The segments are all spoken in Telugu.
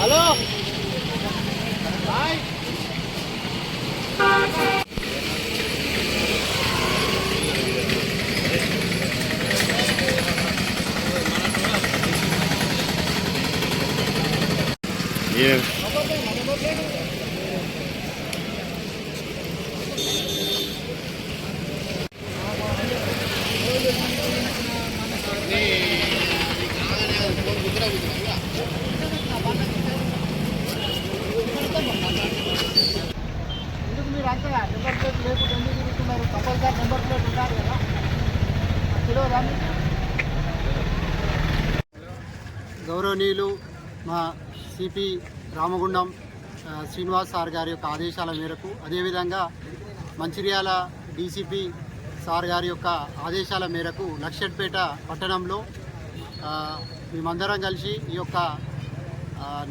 హలో హాయ్ మీరు అంతగా నెంబర్ ప్లేట్ లేకుండా ఎందుకు తిరుగుతున్నారు? కంపల్సరీ నెంబర్ ప్లేట్ ఉండాలి కదా. గౌరవనీయులు మా సిపి రామగుండం శ్రీనివాస్ సార్ గారి యొక్క ఆదేశాల మేరకు, అదేవిధంగా మంచిర్యాల డీసీపీ సార్ గారి యొక్క ఆదేశాల మేరకు లక్షట్పేట పట్టణంలో మేమందరం కలిసి ఈ యొక్క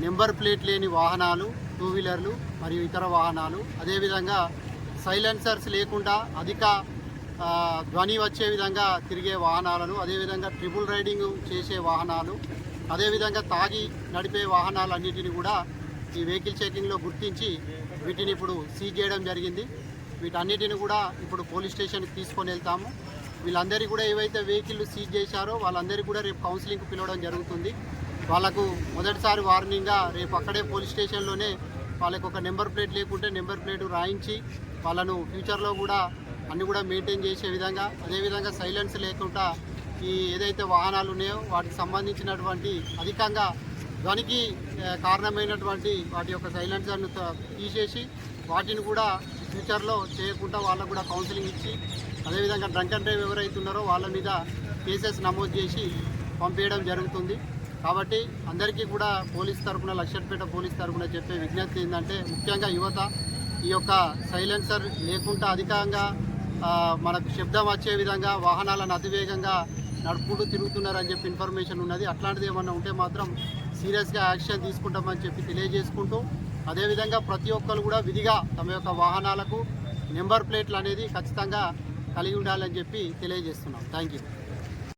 నెంబర్ ప్లేట్ లేని వాహనాలు, టూ వీలర్లు మరియు ఇతర వాహనాలు, అదేవిధంగా సైలెన్సర్స్ లేకుండా అధిక ధ్వని వచ్చే విధంగా తిరిగే వాహనాలను, అదేవిధంగా ట్రిపుల్ రైడింగ్ చేసే వాహనాలు, అదేవిధంగా తాగి నడిపే వాహనాలన్నింటినీ కూడా ఈ వెహికల్ చెకింగ్లో గుర్తించి వీటిని ఇప్పుడు సీజ్ చేయడం జరిగింది. వీటన్నిటిని కూడా ఇప్పుడు పోలీస్ స్టేషన్కి తీసుకొని వెళ్తాము. వీళ్ళందరికీ కూడా ఏవైతే వెహికల్ సీజ్ చేశారో వాళ్ళందరికీ కూడా రేపు కౌన్సిలింగ్కి పిలవడం జరుగుతుంది. వాళ్ళకు మొదటిసారి వార్నింగ్గా రేపు అక్కడే పోలీస్ స్టేషన్లోనే వాళ్ళకు ఒక నెంబర్ ప్లేట్ లేకుంటే నెంబర్ ప్లేట్ రాయించి వాళ్ళను ఫ్యూచర్లో కూడా అన్నీ కూడా మెయింటైన్ చేసే విధంగా, అదేవిధంగా సైలెన్స్ లేకుండా ఈ ఏదైతే వాహనాలు ఉన్నాయో వాటికి సంబంధించినటువంటి అధికంగా ధ్వనికి కారణమైనటువంటి వాటి యొక్క సైలెన్సర్ను తీసేసి వాటిని కూడా ఫ్యూచర్లో చేయకుండా వాళ్ళకు కూడా కౌన్సిలింగ్ ఇచ్చి, అదేవిధంగా డ్రంక్ అండ్ డ్రైవ్ ఎవరైతే ఉన్నారో వాళ్ళ మీద కేసెస్ నమోదు చేసి పంపేయడం జరుగుతుంది. కాబట్టి అందరికీ కూడా పోలీస్ తరఫున, లక్షట్పేట పోలీస్ తరఫున చెప్పే విజ్ఞప్తి ఏంటంటే, ముఖ్యంగా యువత ఈ యొక్క సైలెన్సర్ లేకుండా అధికంగా మనకు శబ్దం వచ్చే విధంగా వాహనాలను అతివేగంగా నడుపుకుంటూ తిరుగుతున్నారని చెప్పి ఇన్ఫర్మేషన్ ఉన్నది. అట్లాంటిది ఏమన్నా ఉంటే మాత్రం సీరియస్గా యాక్షన్ తీసుకుంటామని చెప్పి తెలియజేసుకుంటూ, అదేవిధంగా ప్రతి ఒక్కరు కూడా విధిగా తమ యొక్క వాహనాలకు నెంబర్ ప్లేట్లు అనేది ఖచ్చితంగా కలిగి ఉండాలని చెప్పి తెలియజేస్తున్నాం. Thank you.